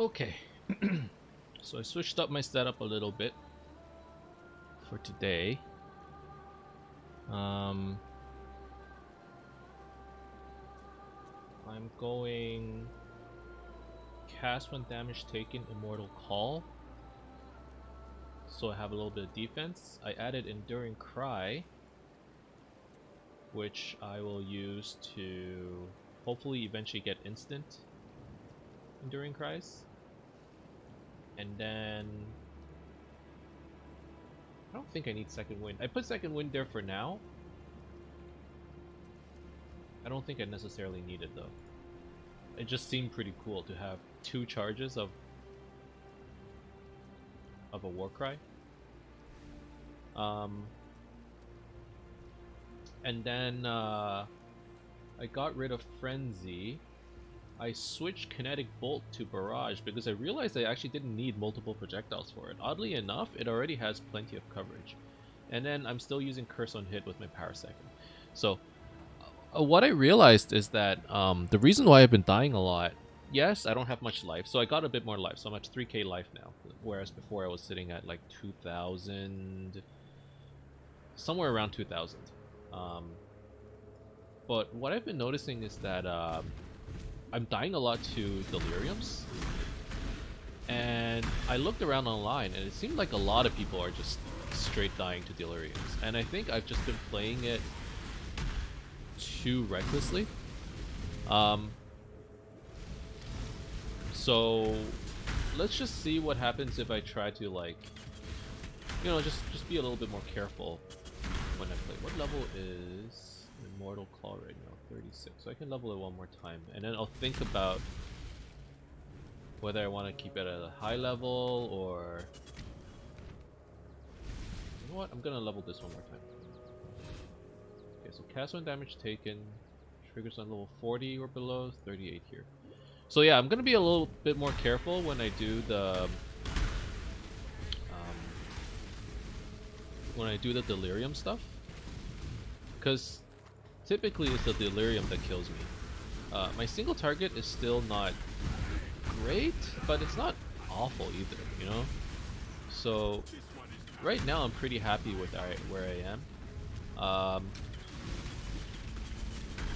Okay, so I switched up my setup a little bit for today. I'm going cast when damage taken, immortal call. So I have a little bit of defense. I added enduring cry, which I will use to hopefully eventually get instant enduring cries. And then I don't think I need second wind. I put second wind there for now. I don't think I necessarily need it though. It just seemed pretty cool to have 2 charges of a Warcry. And then I got rid of Frenzy. I switched Kinetic Bolt to Barrage because I realized I actually didn't need multiple projectiles for it. Oddly enough, it already has plenty of coverage. And then I'm still using Curse on Hit with my Power Second. So what I realized is that the reason why I've been dying a lot, yes, I don't have much life, so I got a bit more life, so I'm at 3k life now, whereas before I was sitting at like 2,000, somewhere around 2,000. But what I've been noticing is that I'm dying a lot to Deliriums, and I looked around online, and it seemed like a lot of people are just straight dying to Deliriums, and I think I've just been playing it too recklessly. So let's just see what happens if I try to, like, you know, just be a little bit more careful when I play. What level is Immortal Claw right now? 36. So I can level it one more time, and then I'll think about whether I want to keep it at a high level or, you know what? I'm gonna level this one more time. Okay, so cast when damage taken triggers on level 40 or below, 38 here. So yeah, I'm gonna be a little bit more careful when I do the Delirium stuff, because typically it's the Delirium that kills me. My single target is still not great, but it's not awful either, you know? So right now I'm pretty happy with where I am.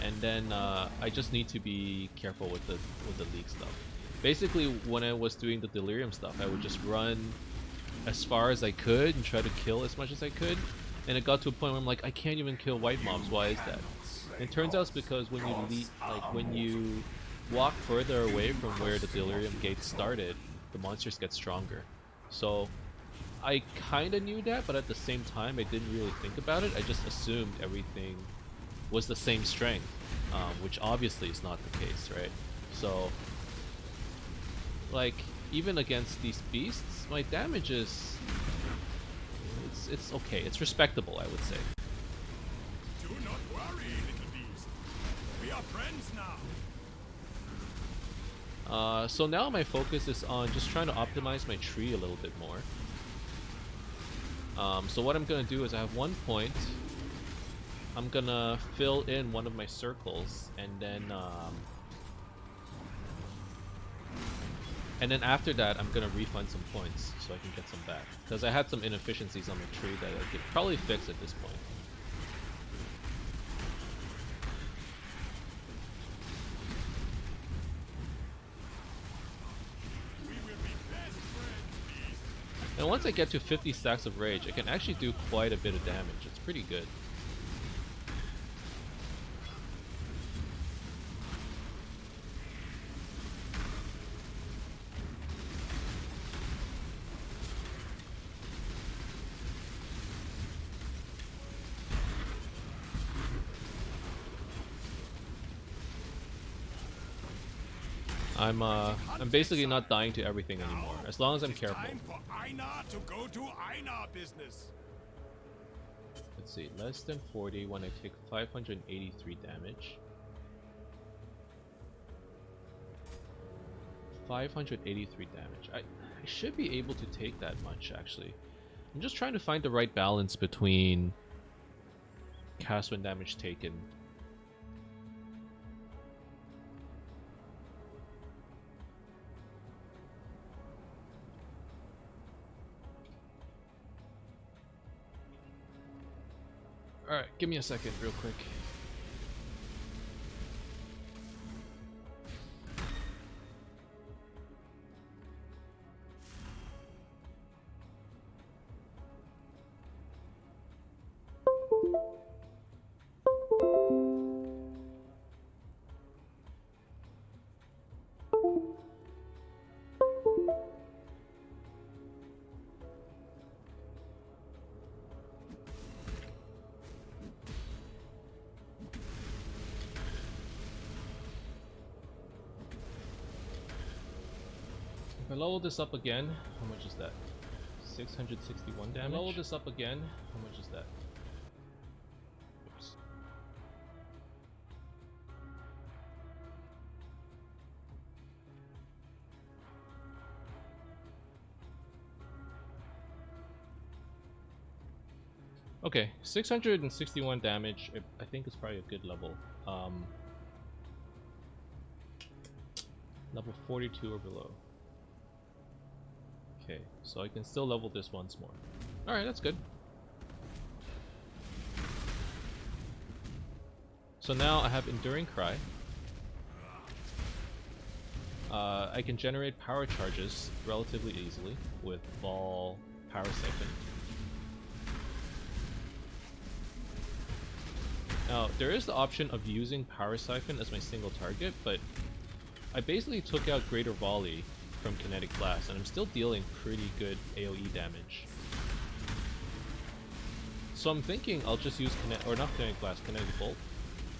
And then I just need to be careful with the leak stuff. Basically, when I was doing the Delirium stuff, I would just run as far as I could and try to kill as much as I could. And it got to a point where I'm like, I can't even kill white mobs. Why is that? And it turns out it's because when you walk further away from where the Delirium gates started, the monsters get stronger. So I kind of knew that, but at the same time, I didn't really think about it. I just assumed everything was the same strength, which obviously is not the case, right? So, like, even against these beasts, my damage is it's okay. It's respectable, I would say. Do not worry, little beast. We are friends now. So now my focus is on just trying to optimize my tree a little bit more. So what I'm gonna do is I have one point. I'm gonna fill in one of my circles, and then after that I'm gonna refund some points so I can get some back, because I had some inefficiencies on the tree that I could probably fix at this point. And once I get to 50 stacks of rage, I can actually do quite a bit of damage. It's pretty good. I'm basically not dying to everything anymore, as long as I'm careful. Time for Einar to go to Einar business. Let's see, less than 40 when I take 583 damage. 583 damage. I should be able to take that much, actually. I'm just trying to find the right balance between cast when damage taken. Alright, give me a second real quick. If I level this up again, how much is that? 661 damage. Level this up again, how much is that? Oops. Okay, 661 damage. I think is probably a good level. Level 42 or below. Okay, so I can still level this once more. Alright, that's good. So now I have Enduring Cry. I can generate power charges relatively easily with Ball Power Siphon. Now, there is the option of using Power Siphon as my single target, but I basically took out Greater Volley from Kinetic Blast, and I'm still dealing pretty good AoE damage. So I'm thinking I'll just use not Kinetic Blast, Kinetic Bolt.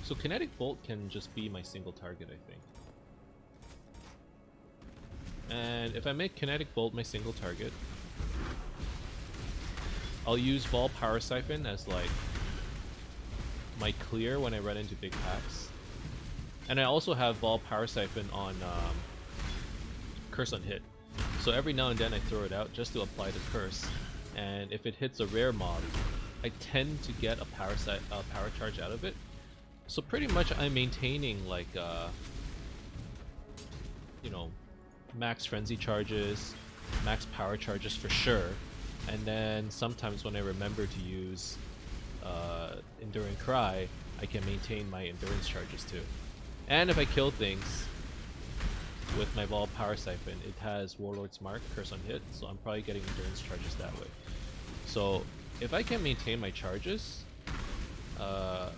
So Kinetic Bolt can just be my single target, I think. And if I make Kinetic Bolt my single target, I'll use Ball Power Siphon as like my clear when I run into big packs. And I also have Ball Power Siphon on Curse on Hit. So every now and then I throw it out just to apply the curse. And if it hits a rare mob, I tend to get a power charge out of it. So pretty much I'm maintaining like you know, max frenzy charges, max power charges for sure. And then sometimes when I remember to use Enduring Cry, I can maintain my endurance charges too. And if I kill things with my Ball Power Siphon, it has Warlord's Mark, Curse on Hit, so I'm probably getting endurance charges that way. So if I can maintain my charges, that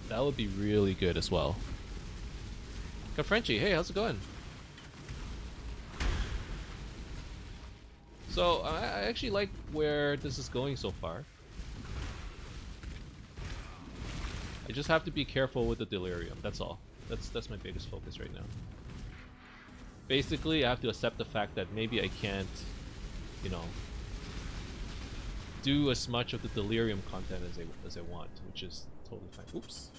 would be really good as well. Got Frenchie, hey, how's it going? So I actually like where this is going so far. I just have to be careful with the Delirium, that's all. That's my biggest focus right now. Basically, I have to accept the fact that maybe I can't, you know, do as much of the Delirium content as I want, which is totally fine. Oops.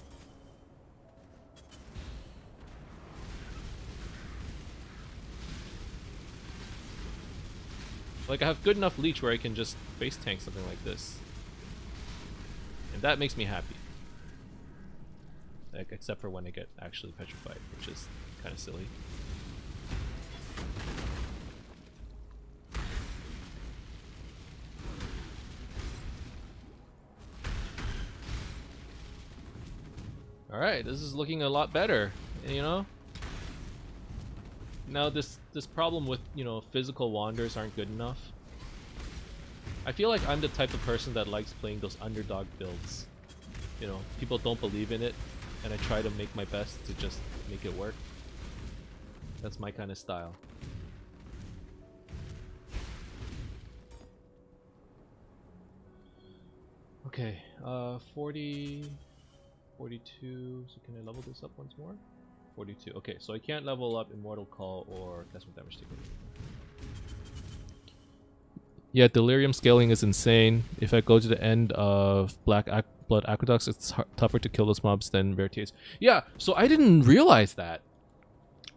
Like, I have good enough leech where I can just face tank something like this. And that makes me happy. Like, except for when I get actually petrified, which is kind of silly. Alright, this is looking a lot better, you know? Now this problem with, you know, physical wanders aren't good enough. I feel like I'm the type of person that likes playing those underdog builds. You know, people don't believe in it, and I try to make my best to just make it work. That's my kind of style. Okay, 40... 42, so can I level this up once more? 42, okay, so I can't level up Immortal Call or Testament Damage Taker. Yeah, Delirium scaling is insane. If I go to the end of Blood Aqueducts, it's tougher to kill those mobs than Verities. Yeah, so I didn't realize that.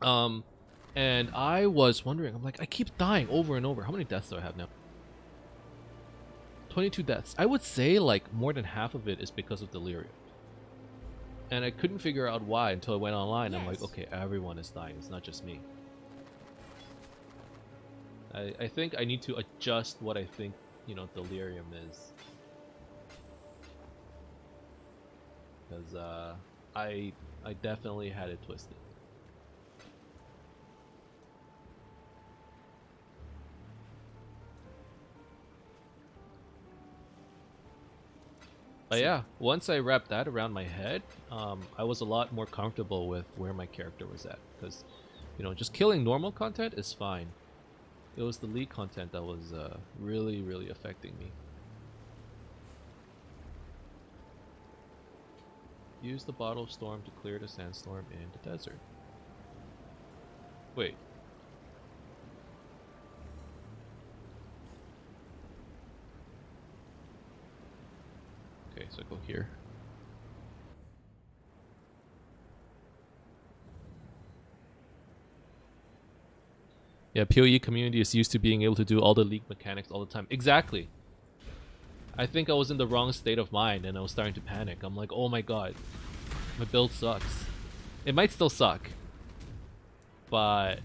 And I was wondering, I'm like, I keep dying over and over. How many deaths do I have now? 22 deaths. I would say like more than half of it is because of Delirium. And I couldn't figure out why until I went online. Yes. I'm like, okay, everyone is dying. It's not just me. I think I need to adjust what I think, you know, Delirium is. because I definitely had it twisted. But yeah, once I wrapped that around my head, I was a lot more comfortable with where my character was at. Because, you know, just killing normal content is fine. It was the league content that was really, really affecting me. Use the bottle storm to clear the sandstorm in the desert. Wait. Okay, so go here. Yeah, PoE community is used to being able to do all the league mechanics all the time. Exactly. I think I was in the wrong state of mind and I was starting to panic. I'm like, oh my god, my build sucks. It might still suck, but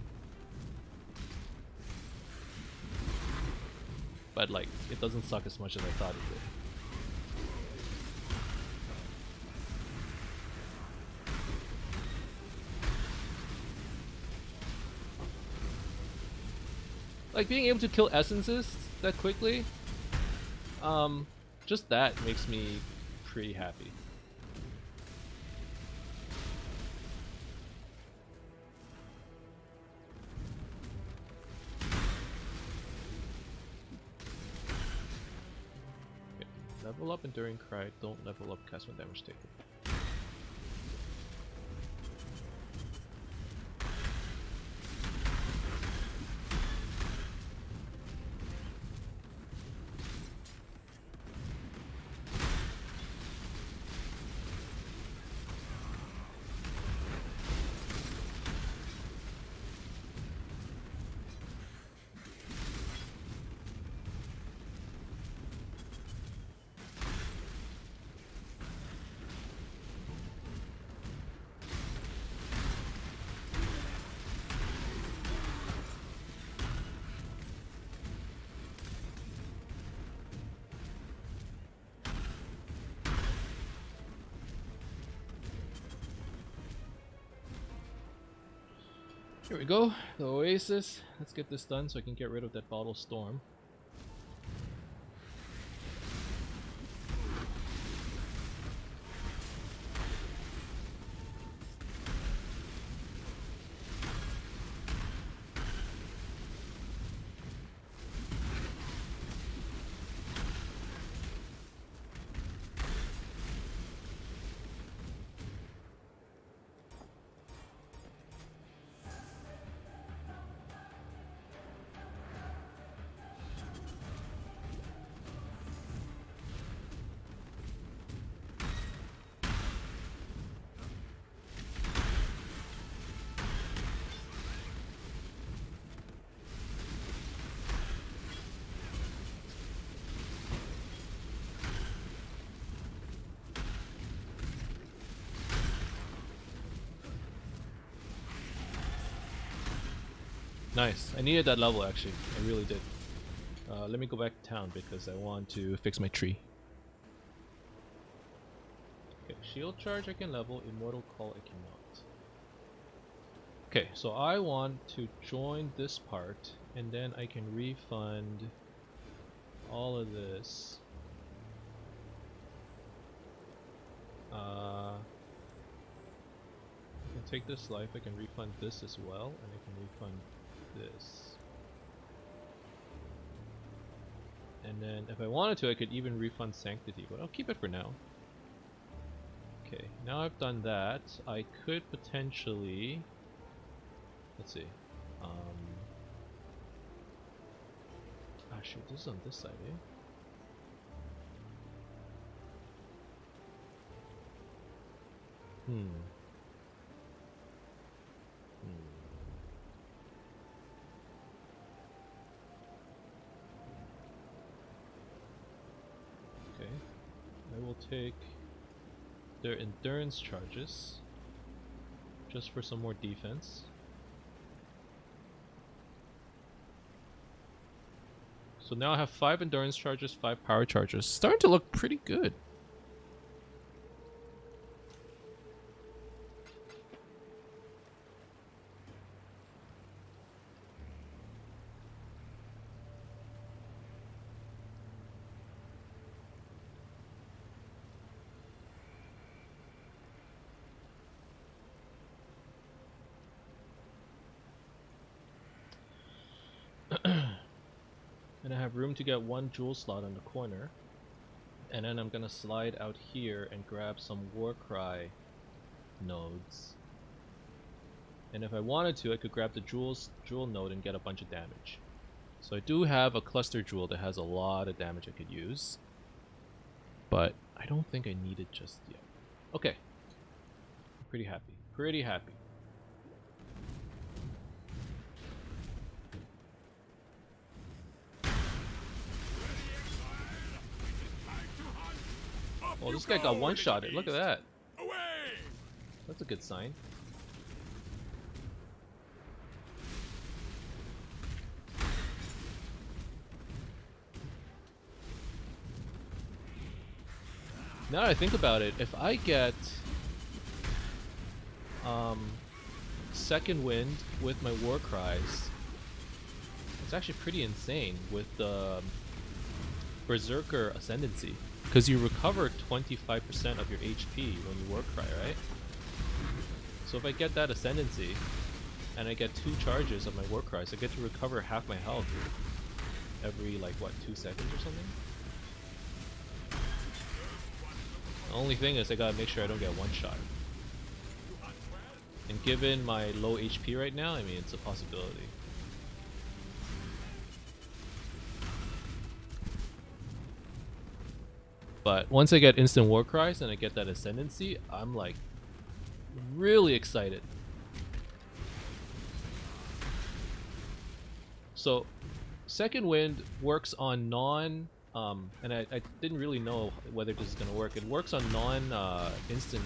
like, it doesn't suck as much as I thought it did. Like, being able to kill essences that quickly, just that makes me pretty happy. Okay. Level up Enduring Cry, don't level up Cast when damage taken. Here we go, the Oasis. Let's get this done so I can get rid of that bottle storm. Nice. I needed that level actually. I really did. Let me go back to town because I want to fix my tree. Okay, shield charge I can level, immortal call I cannot. Okay, so I want to join this part and then I can refund all of this. I can take this life, I can refund this as well, and I can refund this. And then if I wanted to, I could even refund Sanctity, but I'll keep it for now. Okay, now I've done that, I could potentially... Let's see. Ah shoot, this is on this side, eh? Okay. I will take their endurance charges just for some more defense. So now I have 5 endurance charges, 5 power charges. Starting to look pretty good. And I have room to get 1 jewel slot on the corner. And then I'm gonna slide out here and grab some Warcry nodes. And if I wanted to, I could grab the jewel node and get a bunch of damage. So I do have a cluster jewel that has a lot of damage I could use. But I don't think I need it just yet. Okay. I'm pretty happy. Pretty happy. Oh, this guy got one-shotted. Look at that. Away! That's a good sign. Now that I think about it, if I get second wind with my war cries, it's actually pretty insane with the Berserker Ascendancy. Because you recover 25% of your HP when you war cry, right? So if I get that Ascendancy, and I get 2 charges of my war cries, I get to recover half my health every, like, what, 2 seconds or something? The only thing is I gotta make sure I don't get one-shot. And given my low HP right now, I mean, it's a possibility. But once I get instant war cries and I get that Ascendancy, I'm like really excited. So second wind works on non and I didn't really know whether this is gonna work. It works on non instant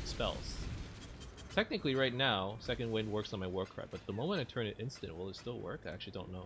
spells. Technically right now, second wind works on my war cry, but the moment I turn it instant, will it still work? I actually don't know.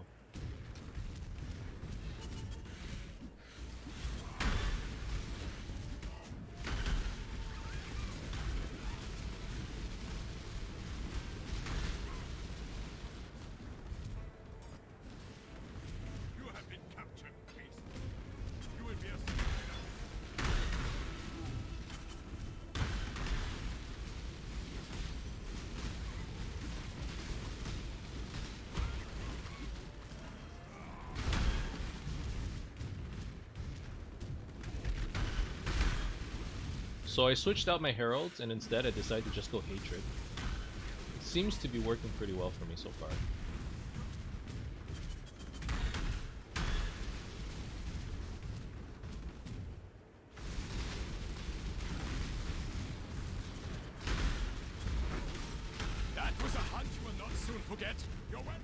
So I switched out my heralds and instead I decided to just go hatred. It seems to be working pretty well for me so far. That was a hunt you will not soon forget. You're welcome.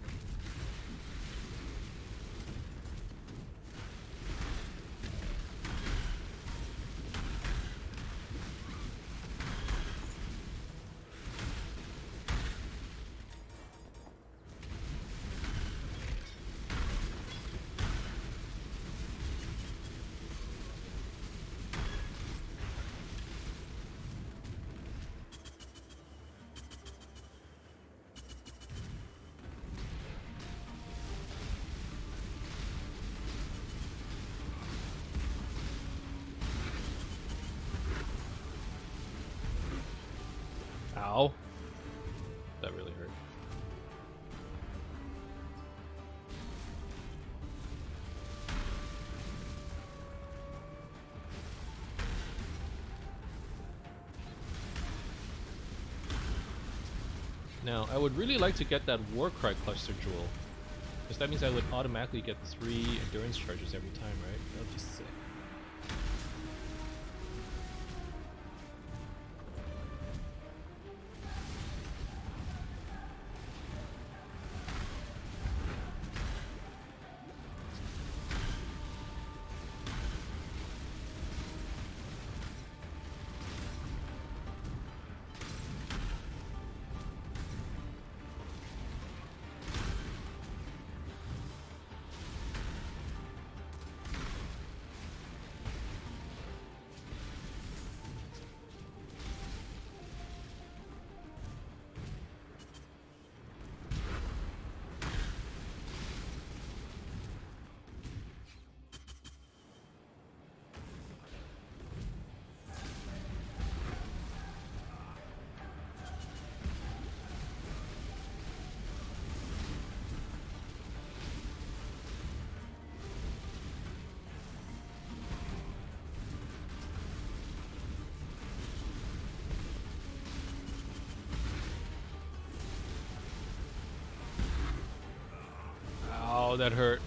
Ow. That really hurt. Now, I would really like to get that Warcry cluster jewel. Because that means I would automatically get 3 endurance charges every time, right? That would be sick. Oh, that hurt.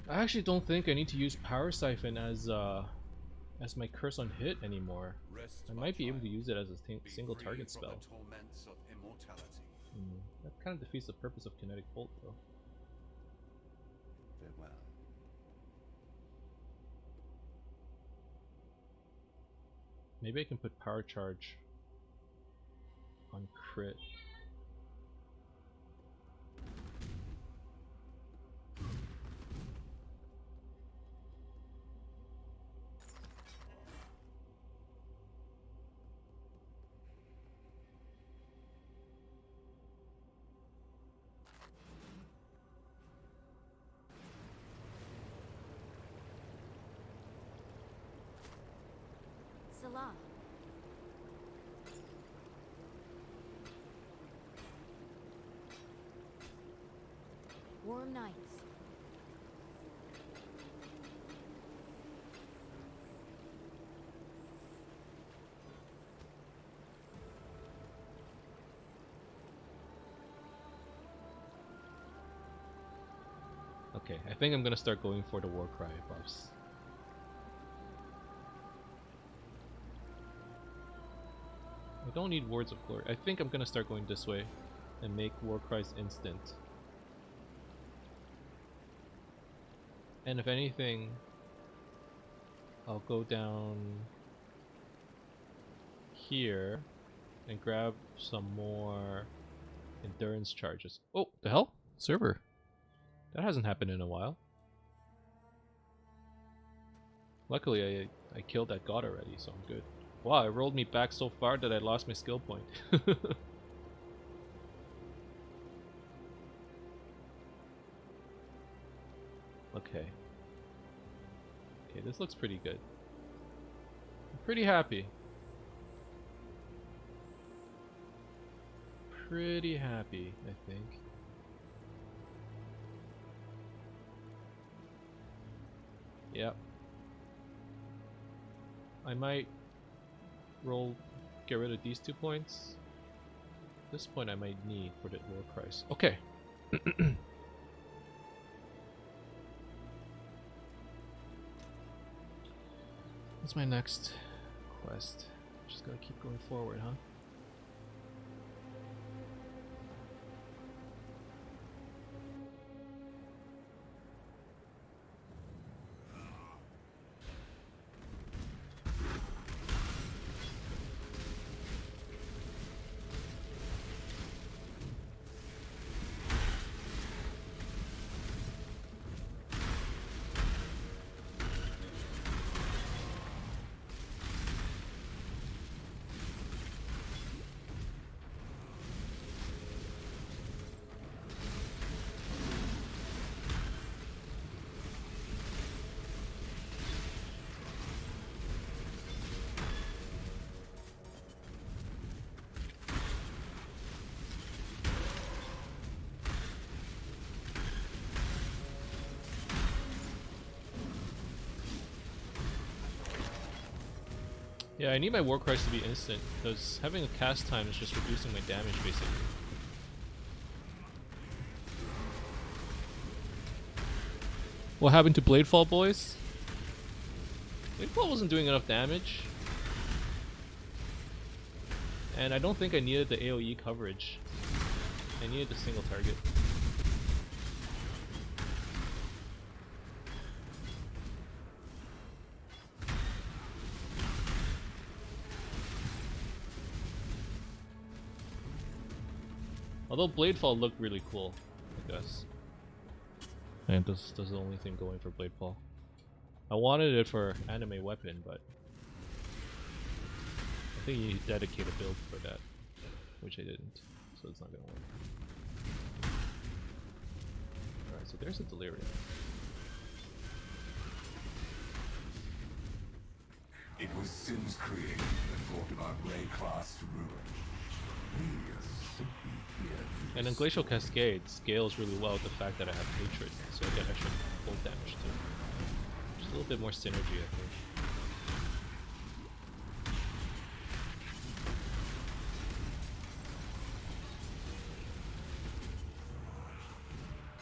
I actually don't think I need to use Power Siphon as my curse on hit anymore. I might be able to use it as a single target spell. That kind of defeats the purpose of Kinetic Bolt, though. Farewell. Maybe I can put Power Charge on crit. Salah. Warm nights. Okay, I think I'm gonna start going for the Warcry buffs. I don't need Words of Glory. I think I'm gonna start going this way and make Warcries instant. And if anything, I'll go down here and grab some more endurance charges. Oh, the hell? Server. That hasn't happened in a while. Luckily, I killed that god already, so I'm good. Wow, it rolled me back so far that I lost my skill point. Okay. Okay, this looks pretty good. I'm pretty happy. Pretty happy, I think. Yep. I might get rid of these 2 points. This point I might need for the war price. Okay. What's my next quest? Just gotta keep going forward, huh? Yeah, I need my war cries to be instant, because having a cast time is just reducing my damage, basically. What happened to Bladefall, boys? Bladefall wasn't doing enough damage. And I don't think I needed the AoE coverage. I needed the single target. Although Bladefall looked really cool, I guess. And this is the only thing going for Bladefall. I wanted it for anime weapon, but I think you need to dedicate a build for that, which I didn't, so it's not gonna work. Alright, so there's a Delirium. It was Sims created that brought about Ray class to ruin. We are simply here to And then Glacial Cascade scales really well with the fact that I have Hatred, so I get extra full damage too. Just a little bit more synergy, I think.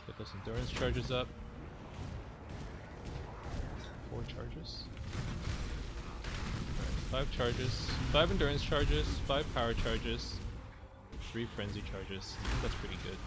Get those endurance charges up. 4 charges. Alright, 5 charges. 5 endurance charges, 5 power charges, 3 frenzy charges. I think that's pretty good.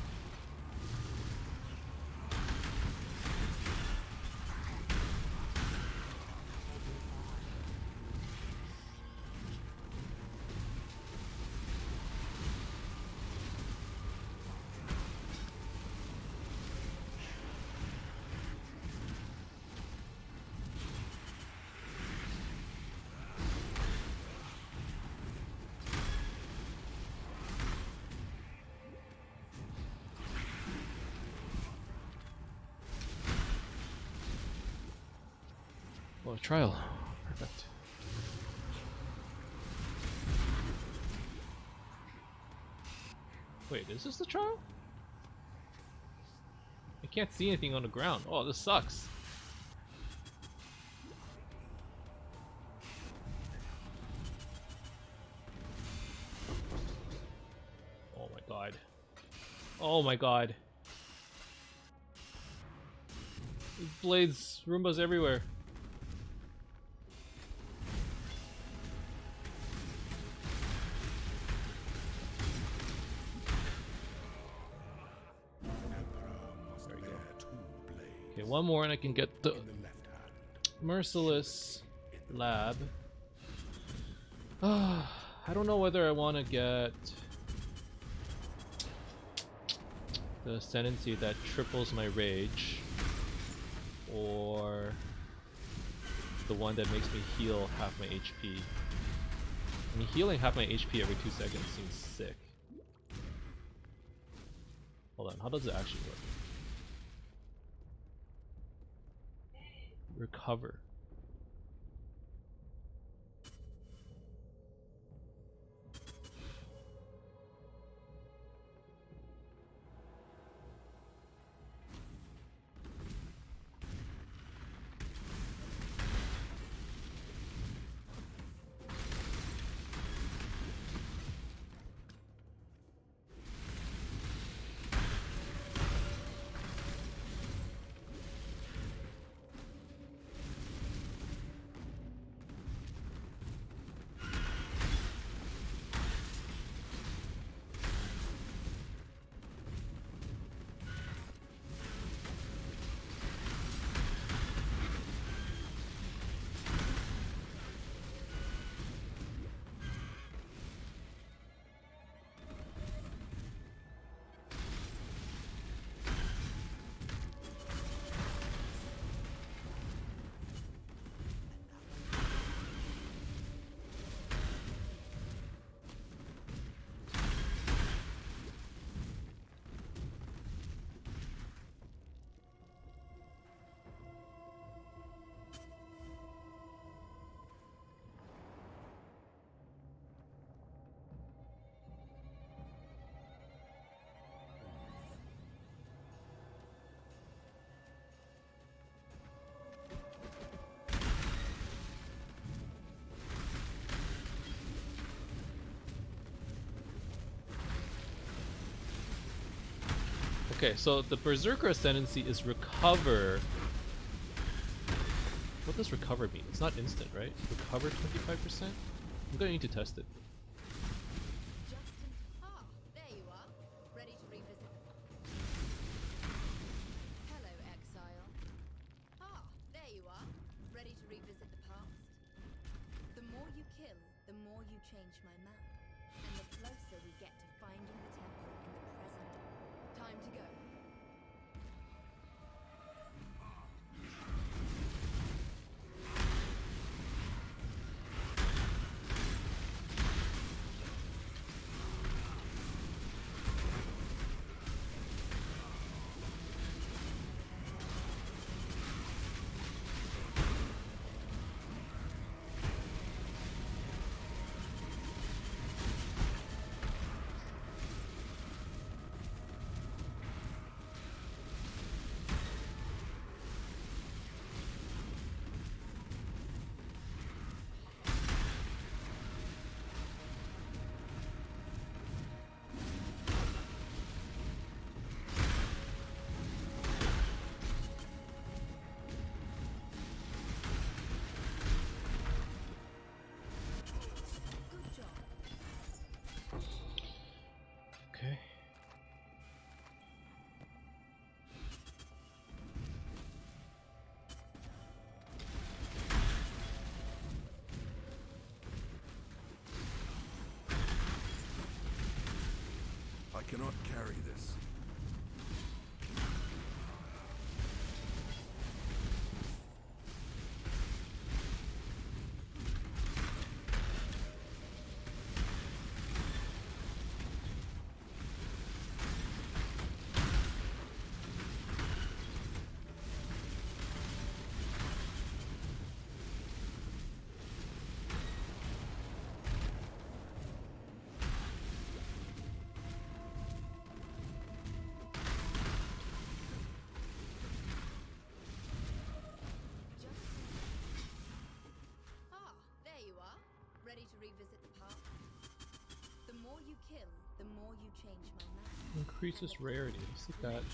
Oh, trial. Perfect. Wait, is this the trial? I can't see anything on the ground. Oh, this sucks. Oh my god. Oh my god. There's blades, Roombas everywhere. Okay, one more and I can get the Merciless Lab. I don't know whether I want to get the Ascendancy that triples my rage or the one that makes me heal half my HP. I mean, healing half my HP every 2 seconds seems sick. Hold on, how does it actually work? Recover. Okay, so the Berserker Ascendancy is recover. What does recover mean? It's not instant, right? Recover 25%? I'm gonna need to test it. There you are. Ready to revisit. Hello, Exile. There you are. Ready to revisit the past. The more you kill, the more you change my map. And the closer we get to finding the temple in the present. Time to go. cannot carry this. Ah, there you are. Ready to revisit the past? The more you kill, the more you change my map. Increases rarity. Let's look at that.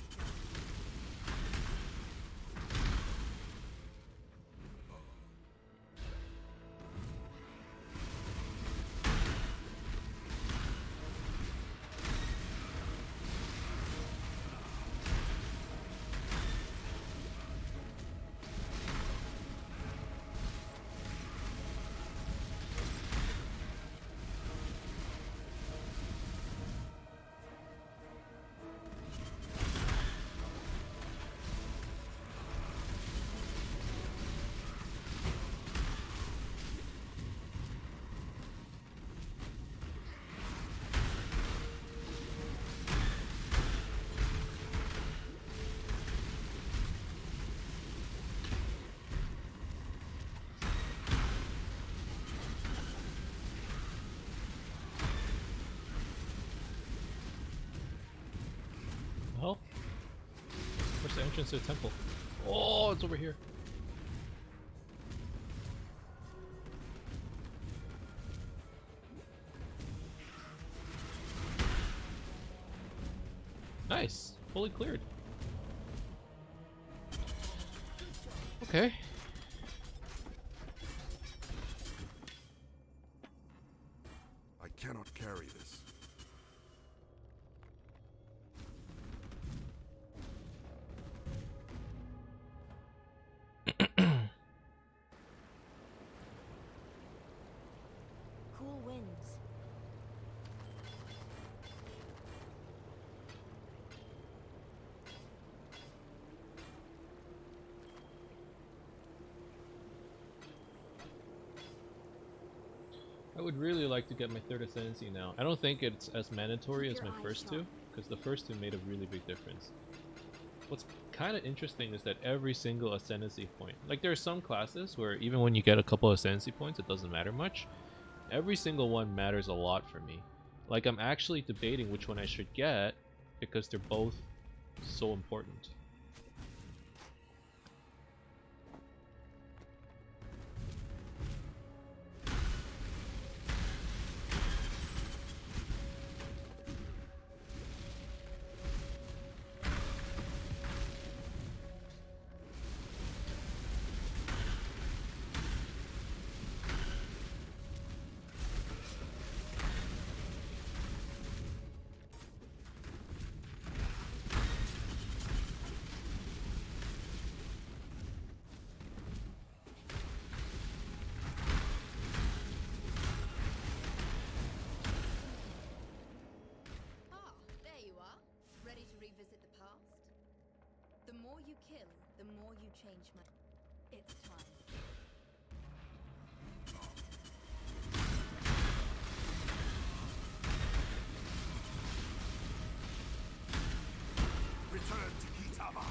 Well, where's the entrance to the temple? Oh, it's over here. Nice, fully cleared. Okay. I cannot carry this. Cool winds. I would really like to get my third ascendancy now. I don't think it's as mandatory as my first two, because the first two made a really big difference. What's kind of interesting is that every single ascendancy point, like there are some classes where even when you get a couple of ascendancy points, it doesn't matter much. Every single one matters a lot for me. Like I'm actually debating which one I should get because they're both so important. Ah, there you are. Ready to revisit the past? The more you kill, the more you change my... It's time. Return to Kitama.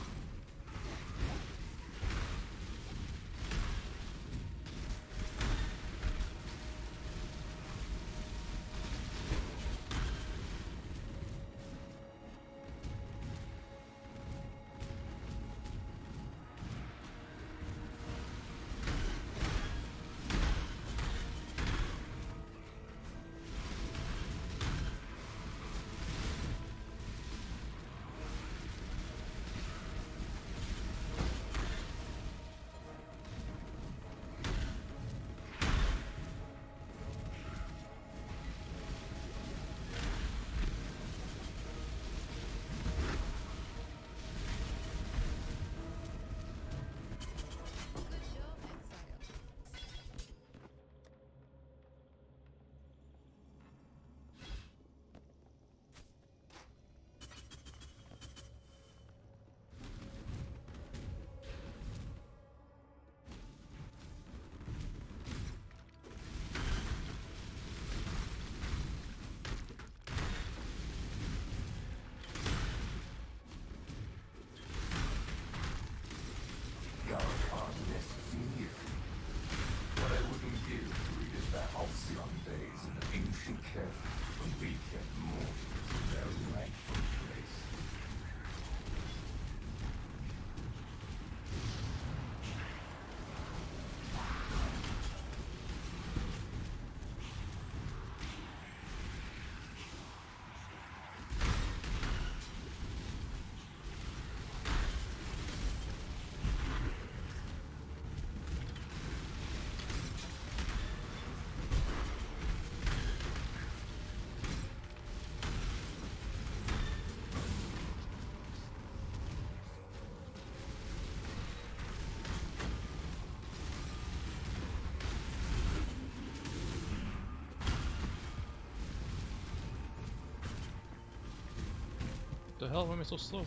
The hell? Why am I so slow?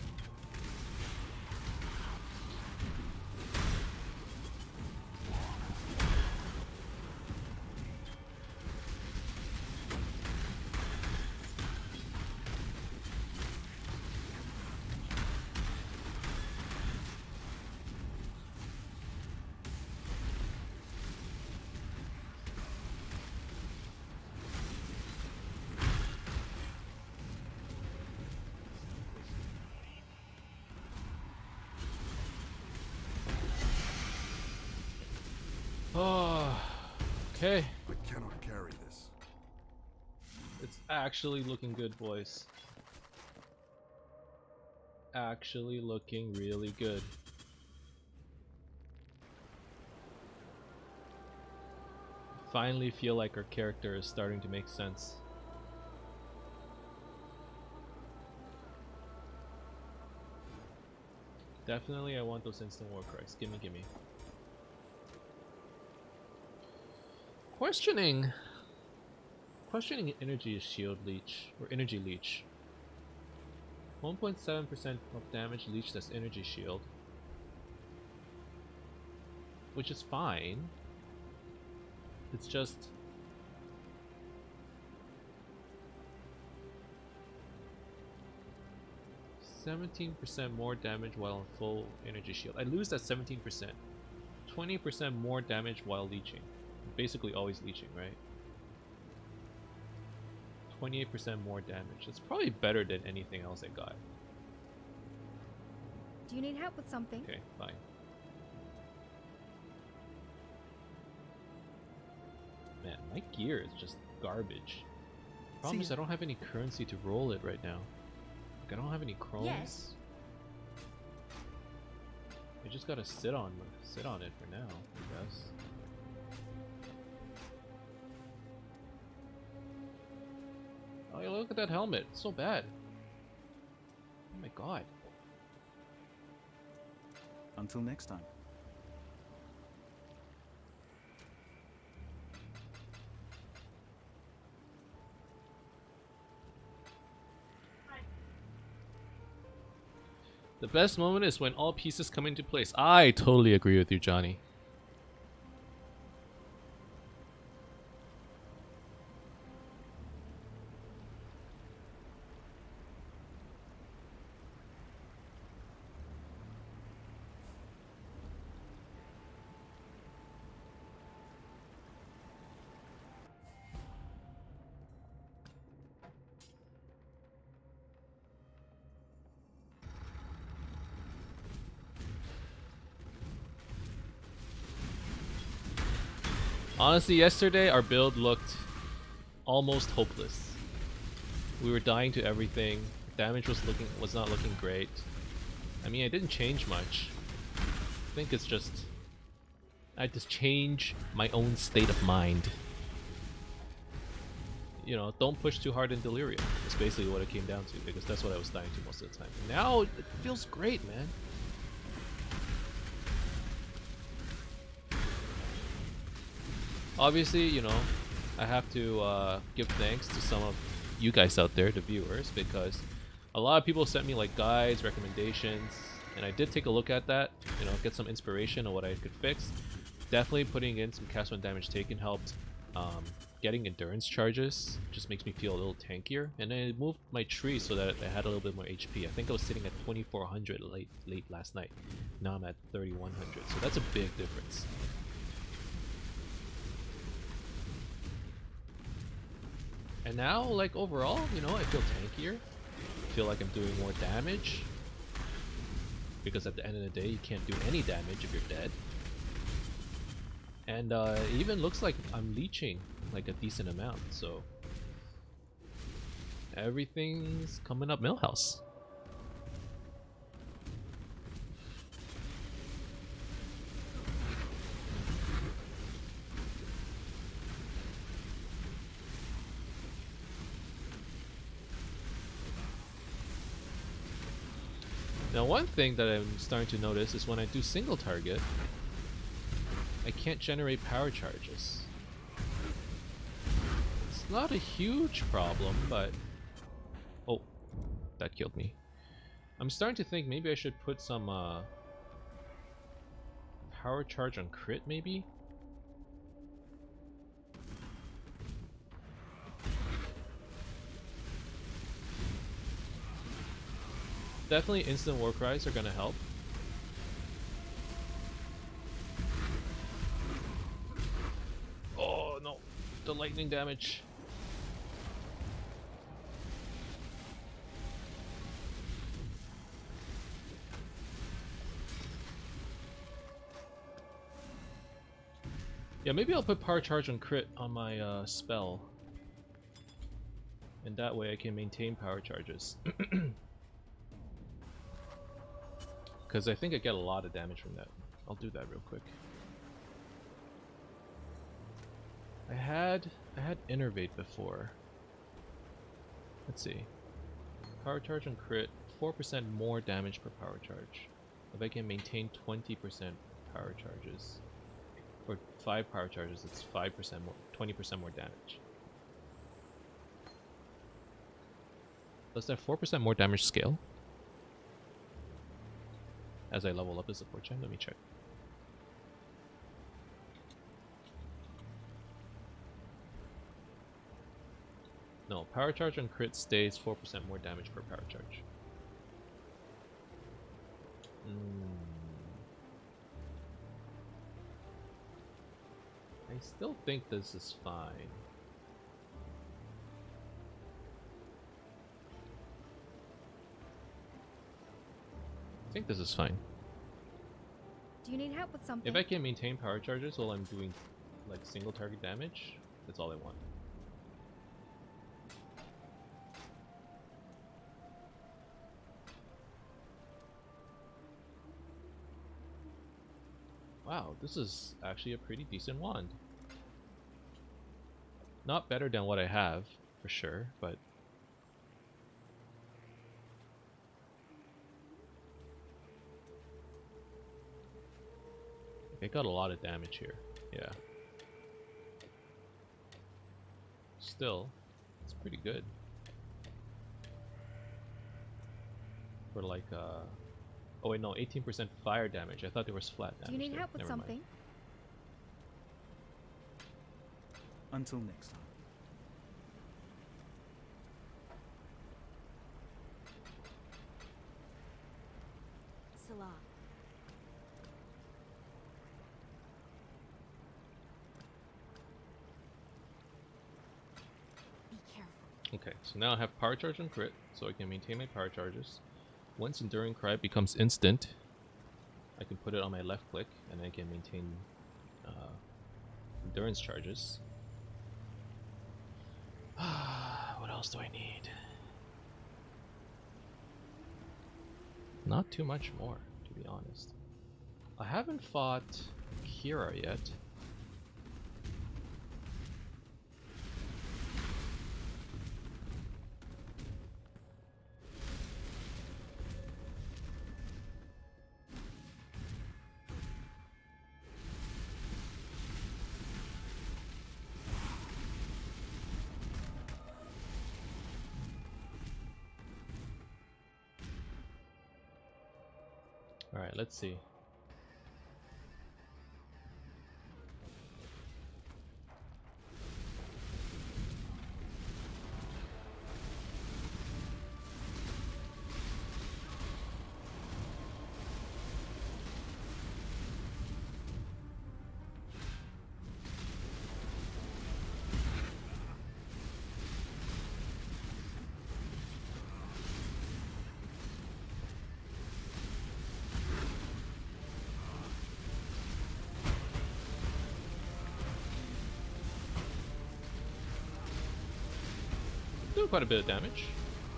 Oh, okay. I cannot carry this. It's actually looking good, boys. Actually looking really good. Finally feel like our character is starting to make sense. Definitely I want those instant war cries. Gimme, gimme. Questioning energy shield leech or energy leech. 1.7% of damage leached as energy shield, which is fine. It's just 17% more damage while on full energy shield. I lose that 17%. 20% more damage while leeching. Basically always leeching, right? 28% more damage. It's probably better than anything else I got. Do you need help with something? Okay, fine. Man, my gear is just garbage. Problem is I don't have any currency to roll it right now. Like, I don't have any chromes. Yes. I just gotta sit on it for now, I guess. Oh, yeah, look at that helmet. It's so bad. Oh my god. Until next time. The best moment is when all pieces come into place. I totally agree with you, Johnny. Honestly, yesterday our build looked almost hopeless. We were dying to everything. Damage was not looking great. I mean, I didn't change much. I think it's just I had to change my own state of mind. You know, don't push too hard in Delirium. That's basically what it came down to, because that's what I was dying to most of the time. Now it feels great, man. Obviously, you know, I have to give thanks to some of you guys out there, the viewers, because a lot of people sent me like guides, recommendations, and I did take a look at that, you know, get some inspiration on what I could fix. Definitely putting in some cast 1 damage taken helped. Getting endurance charges just makes me feel a little tankier, and I moved my tree so that I had a little bit more HP. I think I was sitting at 2400 late last night. Now I'm at 3100, so that's a big difference. And now, like, overall, you know, I feel tankier. I feel like I'm doing more damage. Because at the end of the day, you can't do any damage if you're dead. And it even looks like I'm leeching, like, a decent amount, so... everything's coming up Millhouse. Now, one thing that I'm starting to notice is when I do single target, I can't generate power charges. It's not a huge problem, but... oh, that killed me. I'm starting to think maybe I should put some power charge on crit, maybe? Definitely instant war cries are gonna help. Oh no, the lightning damage. Yeah, maybe I'll put power charge on crit on my spell. And that way I can maintain power charges. Because I think I get a lot of damage from that. I'll do that real quick. I had Innervate before. Let's see. Power charge on crit, 4% more damage per power charge. If I can maintain 20% power charges, or 5 power charges, it's 5% more, 20% more damage. Does that 4% more damage scale? As I level up the support chain, let me check. No, power charge on crit stays 4% more damage per power charge. I still think this is fine. I think this is fine. Do you need help with something? If I can maintain power charges while I'm doing like single target damage, that's all I want. Wow, this is actually a pretty decent wand. Not better than what I have, for sure, but... I got a lot of damage here, yeah. Still, it's pretty good. For like, oh wait, no, 18% fire damage. I thought there was flat damage. Do you need there. help with Never mind. something? Until next time. Salah. Be careful. Okay, so now I have power charge and crit, so I can maintain my power charges. Once Enduring Cry becomes instant, I can put it on my left click, and I can maintain endurance charges. What else do I need? Not too much more, to be honest. I haven't fought Kira yet. Alright, let's see. Doing quite a bit of damage,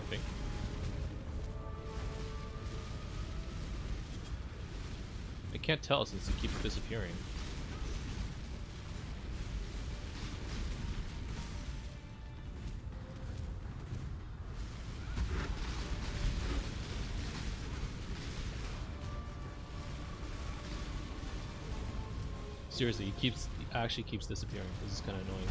I think. I can't tell since it keeps disappearing. Seriously, it actually keeps disappearing. This is kind of annoying.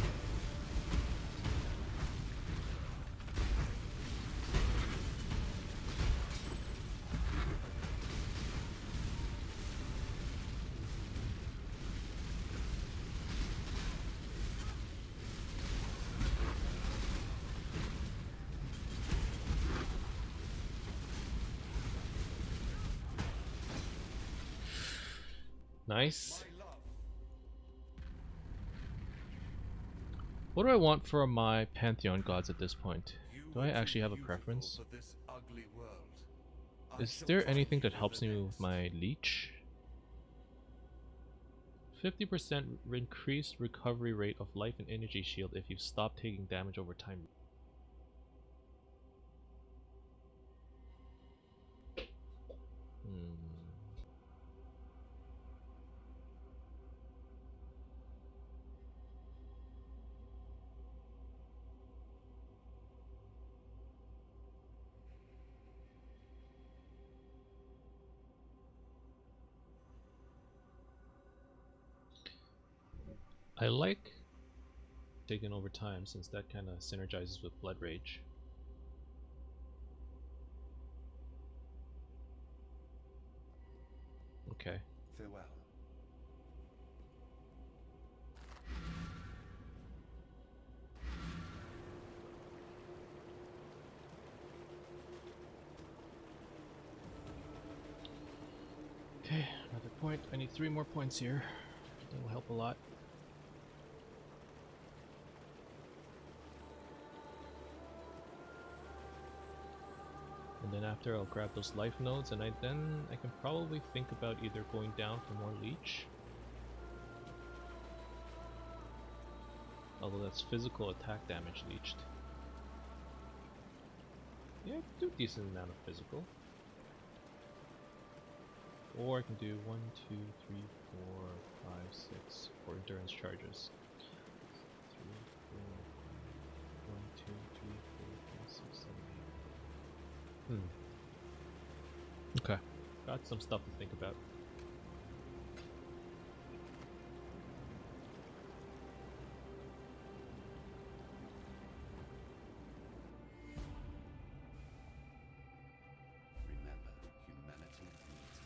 Nice. What do I want for my Pantheon gods at this point? Do I actually have a preference? Is there anything that helps me with my leech? 50% increased recovery rate of life and energy shield if you stop taking damage over time. I like taking over time since that kind of synergizes with Blood Rage. Okay. Farewell. Okay, another point. I need 3 more points here. That will help a lot. And then after I'll grab those life nodes and then I can probably think about either going down for more leech. Although that's physical attack damage leached. Yeah, I can do a decent amount of physical. Or I can do 1, 2, 3, 4, 5, 6 for endurance charges. 3, 4, 1, 2, 3, 4, 5, 6, 7, 8. Okay. Got some stuff to think about. Remember, humanity needs us.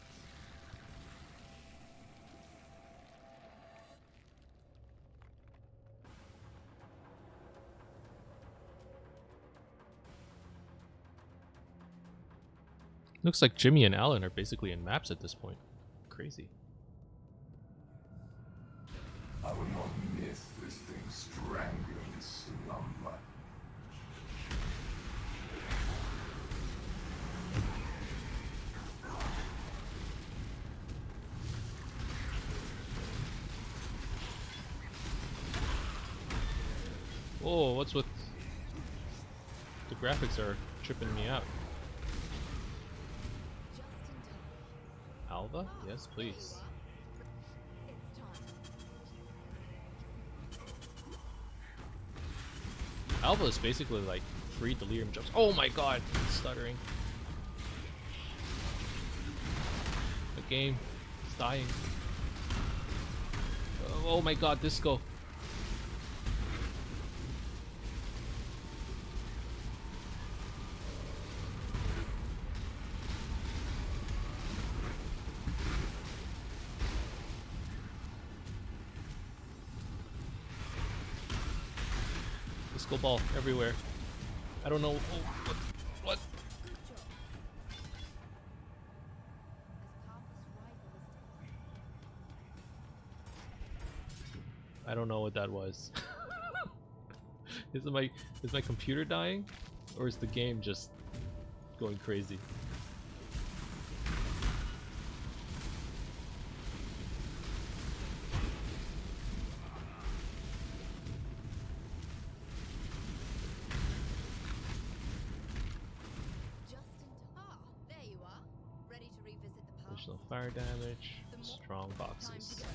Looks like Jimmy and Alan are basically in maps at this point. Crazy. I will not miss this thing strangling slumber. Whoa, what's with... The graphics are tripping me out. Just in time. Alva? Yes, please. It's time. Alva is basically like free delirium jumps. Oh my god, it's stuttering. The game is dying. Oh my god, disco. Disco ball everywhere. I don't know. Oh, what? Good job. As Carthus' rival is dead. I don't know what that was. Is my computer dying? Or is the game just going crazy? Just in time. Ah, there you are. Ready to revisit the past. Additional fire damage, The more- strong Time to boxes. go.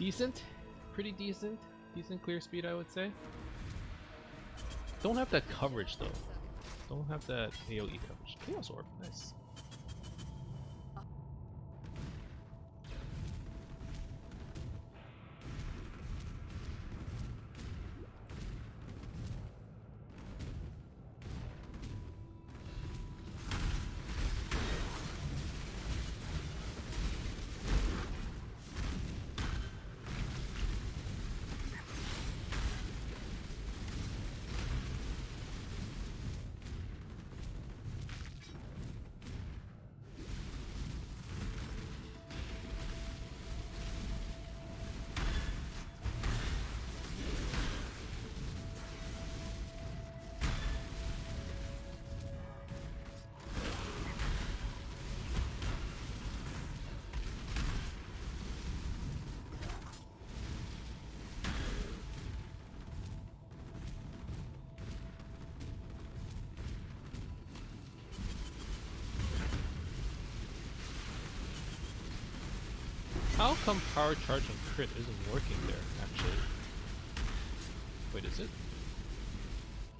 Decent, pretty decent. Decent clear speed, I would say. Don't have that coverage though. Don't have that AoE coverage. Chaos Orb, nice. How come power charge on crit isn't working there, actually? Wait, is it?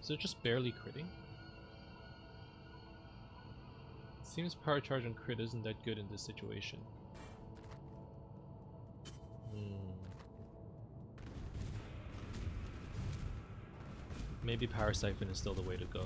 Is it just barely critting? Seems power charge on crit isn't that good in this situation. Maybe Power Siphon is still the way to go.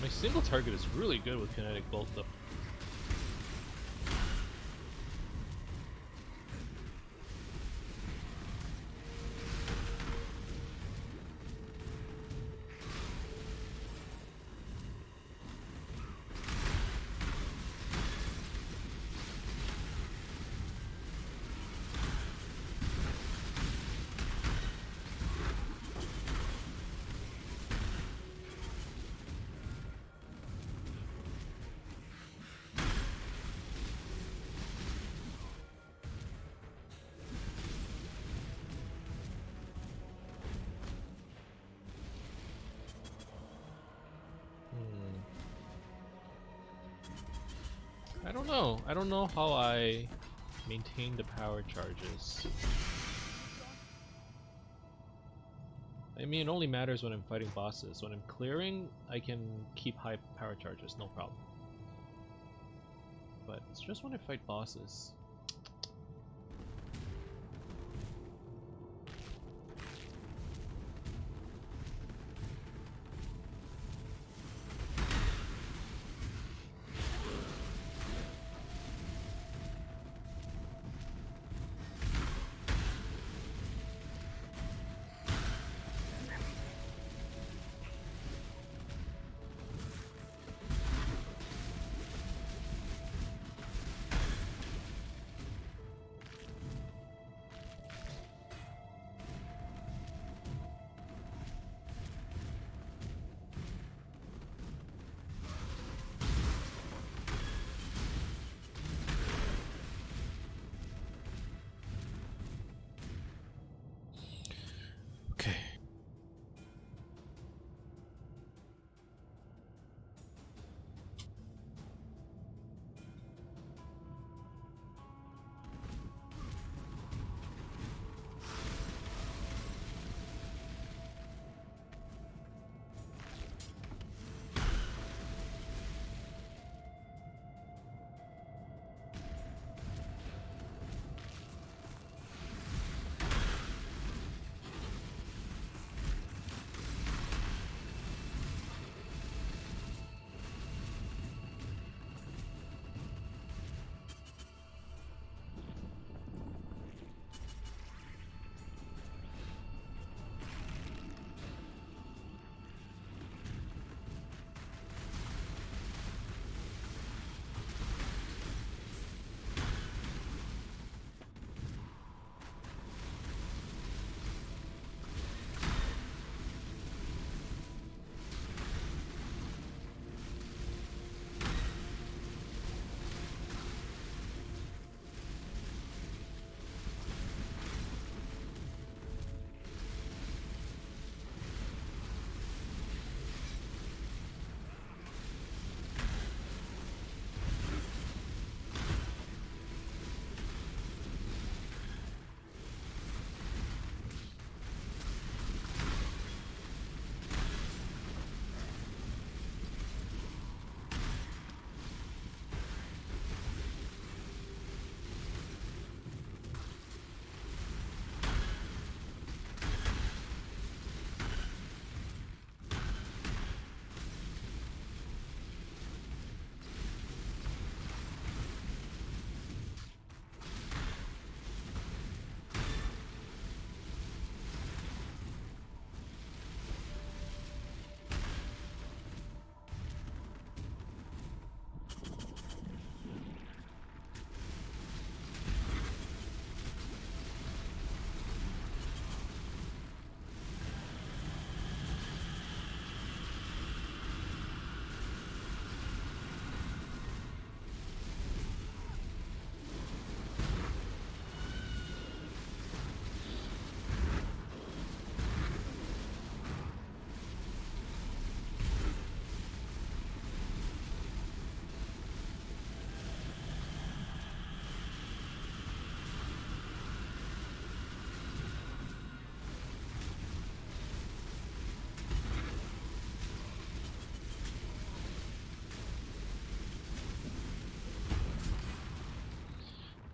My single target is really good with kinetic bolt though. I don't know. I don't know how I maintain the power charges. I mean, it only matters when I'm fighting bosses. When I'm clearing, I can keep high power charges, no problem. But it's just when I fight bosses.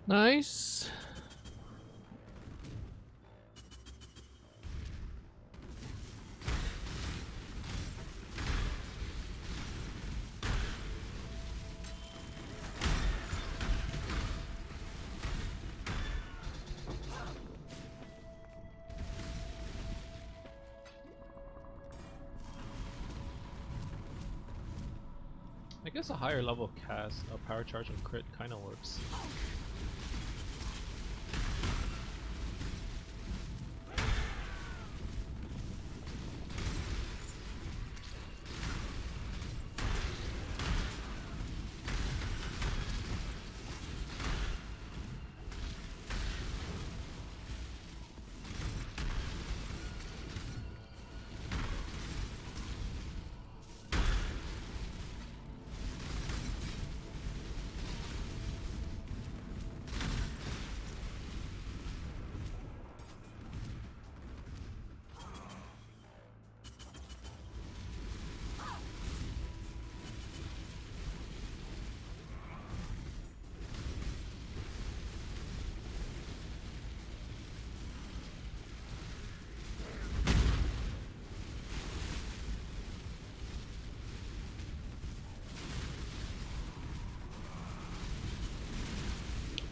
Nice. I guess a higher level cast, a power charge and crit kind of works.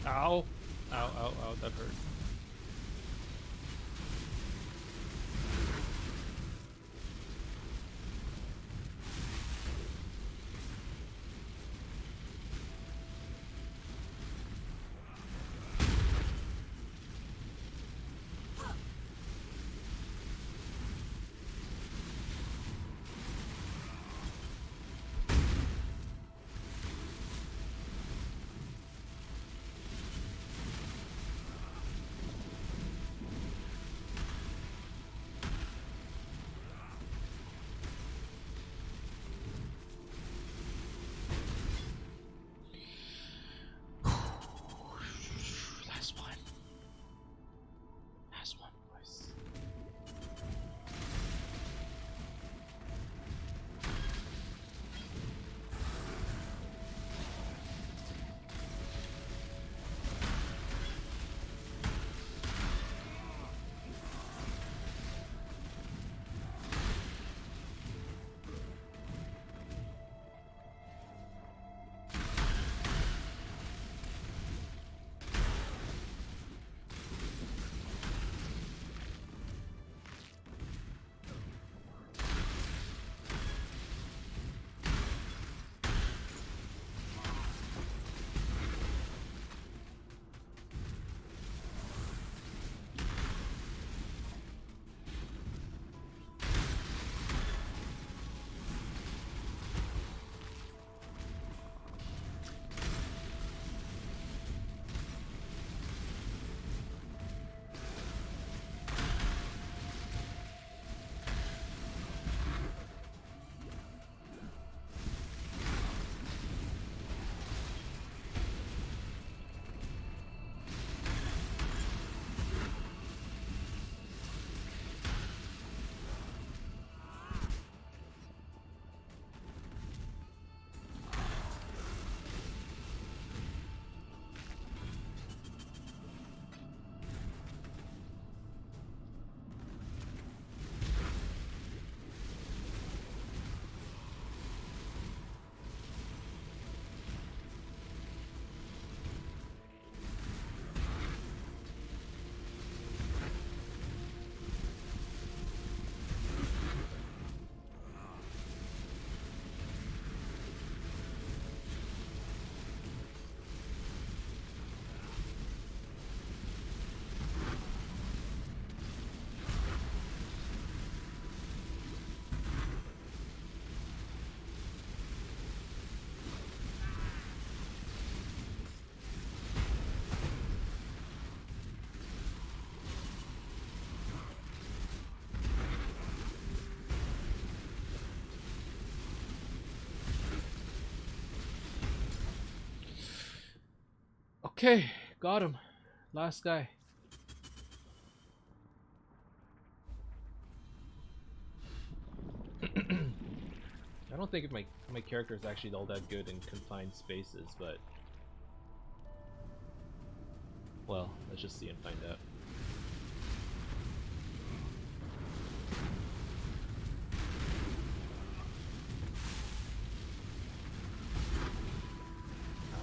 Ow. Ow, ow, ow, that hurt. Last one. Last one, boys. Okay, got him. Last guy. I don't think my character is actually all that good in confined spaces, but Well, let's just see and find out.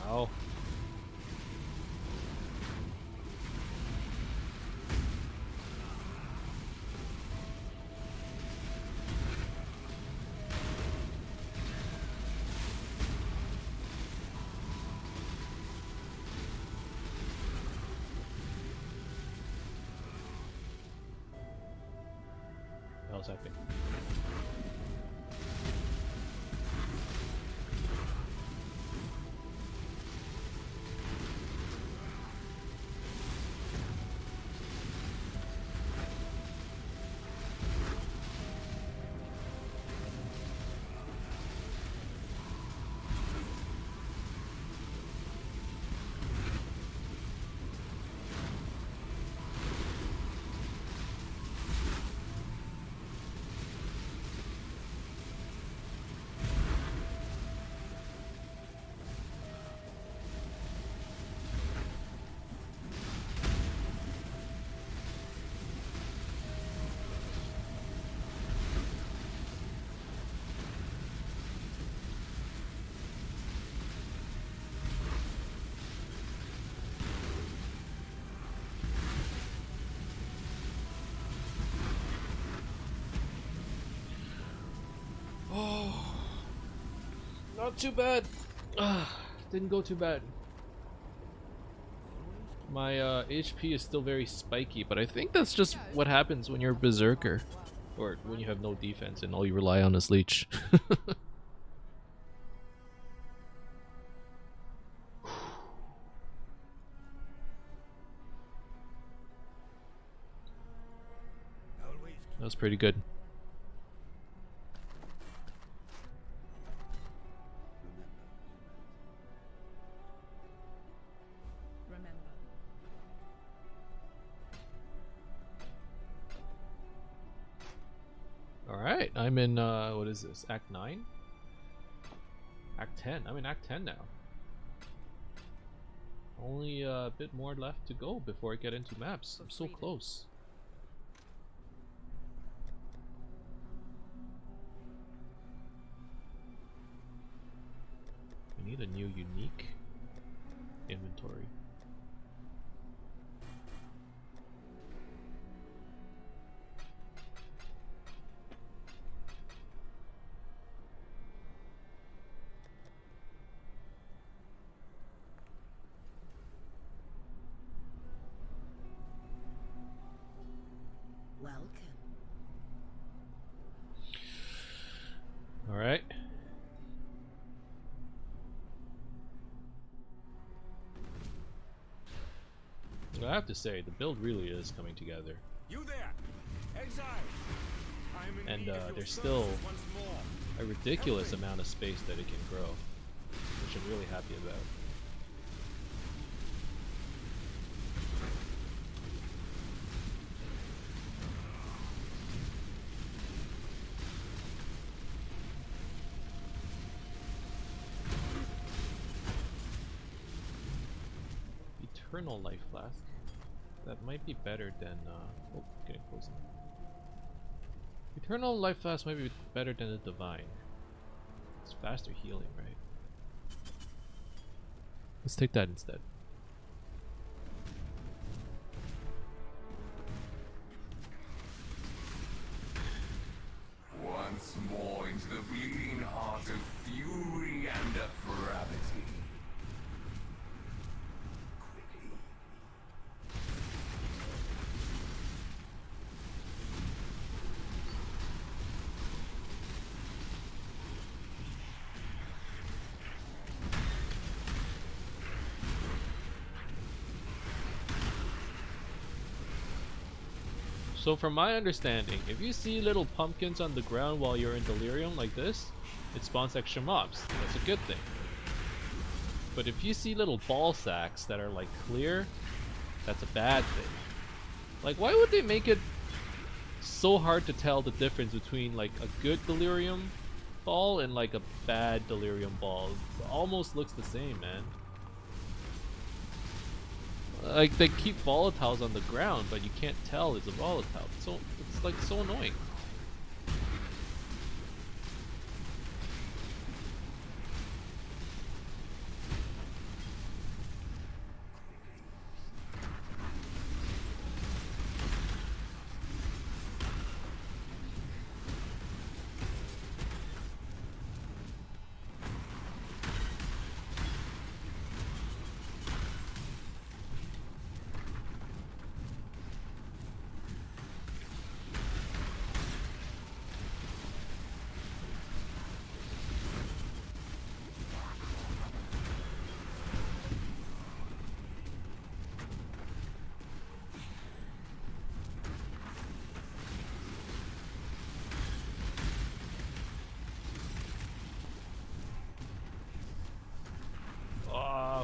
Ow. What else happening? Oh, not too bad. Didn't go too bad. My HP is still very spiky, but I think that's just what happens when you're a berserker, or when you have no defense and all you rely on is leech. That was pretty good. Alright, I'm in, what is this, Act 9? Act 10, I'm in Act 10 now. Only a bit more left to go before I get into maps. I'm so close. I need a new unique inventory. Welcome. All right. I have to say, the build really is coming together. You there, Exile. I'm in And need of your there's still services once more. a ridiculous amount of space that it can grow, which I'm really happy about. Eternal life flask. That might be better than oh, getting close enough. Eternal life flask might be better than the divine. It's faster healing, right? Let's take that instead. Once more into the bleeding heart of fury and depravity. Quickly. So from my understanding, if you see little pumpkins on the ground while you're in Delirium like this, it spawns extra mobs. That's a good thing. But if you see little ball sacks that are like clear, that's a bad thing. Like, why would they make it so hard to tell the difference between like a good Delirium ball and like a bad Delirium ball? It almost looks the same, man. Like they keep volatiles on the ground, but you can't tell it's a volatile. So it's like so annoying.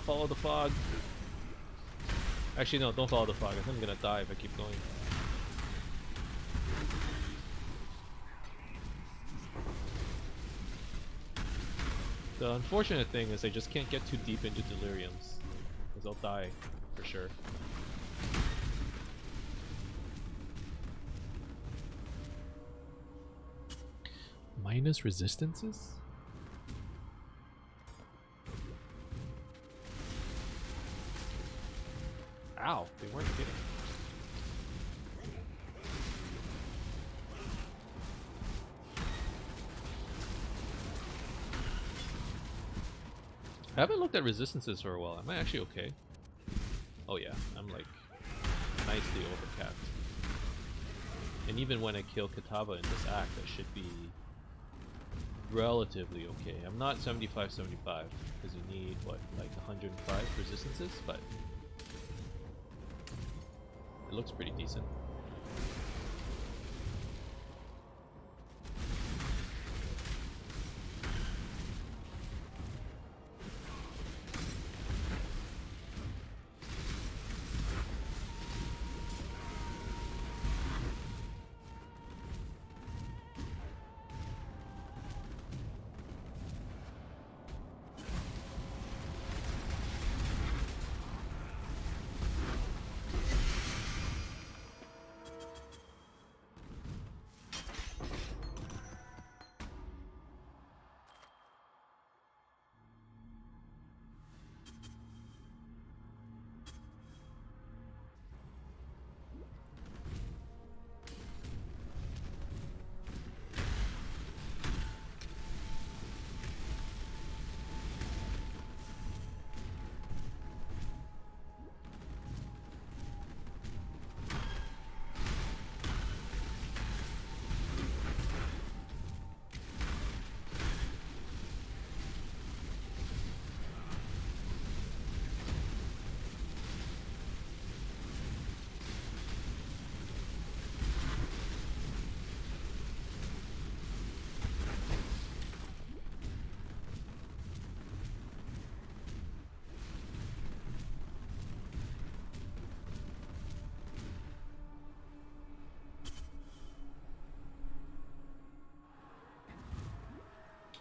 Follow the fog. Actually, no, don't follow the fog. I think I'm gonna die if I keep going. The unfortunate thing is I just can't get too deep into Deliriums, because I'll die for sure. Minus resistances? Ow, they weren't kidding. I haven't looked at resistances for a while. Am I actually okay? Oh yeah, I'm like nicely overcapped. And even when I kill Kitava in this act, I should be relatively okay. I'm not 75-75 because you need what, like 105 resistances, but it looks pretty decent.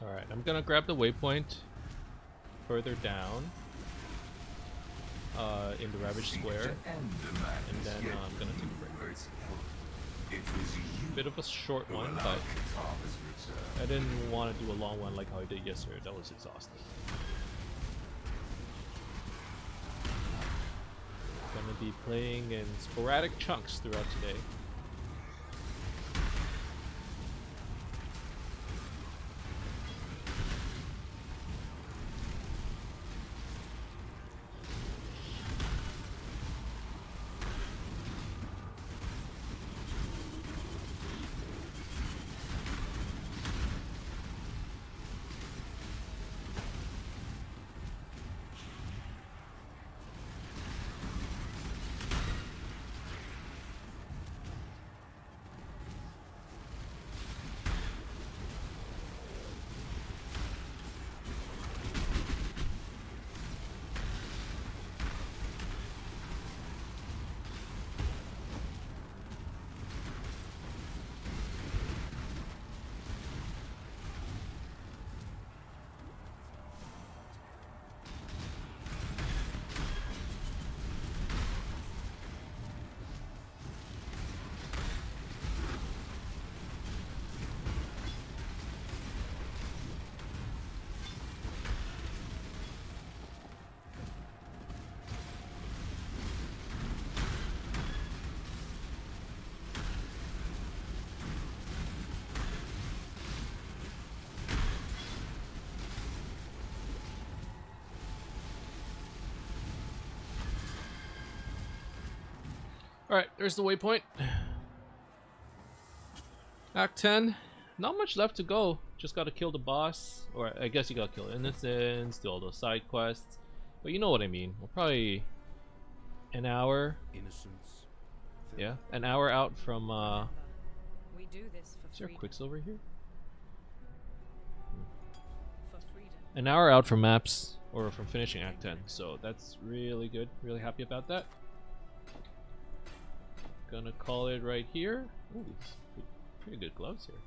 Alright, I'm gonna grab the waypoint further down in the Ravage Square, and then I'm gonna take a break. Bit of a short one, but I didn't want to do a long one like how I did yesterday. That was exhausting. Gonna be playing in sporadic chunks throughout today. Alright, there's the waypoint. Act 10. Not much left to go. Just gotta kill the boss. Or I guess you gotta kill innocents, do all those side quests. But you know what I mean. We're probably an hour. Innocence. Yeah, an hour out from We do this for is there a freedom. Quicksilver here? For freedom. An hour out from maps or from finishing Act 10. So that's really good. Really happy about that. Gonna call it right here. Ooh, pretty good gloves here.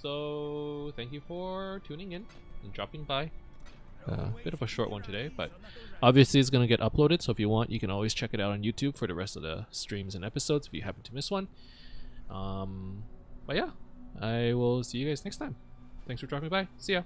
So thank you for tuning in and dropping by. Bit of a short one today, but obviously it's gonna get uploaded. So if you want, you can always check it out on YouTube for the rest of the streams and episodes if you happen to miss one. But yeah, I will see you guys next time. Thanks for dropping by. See ya.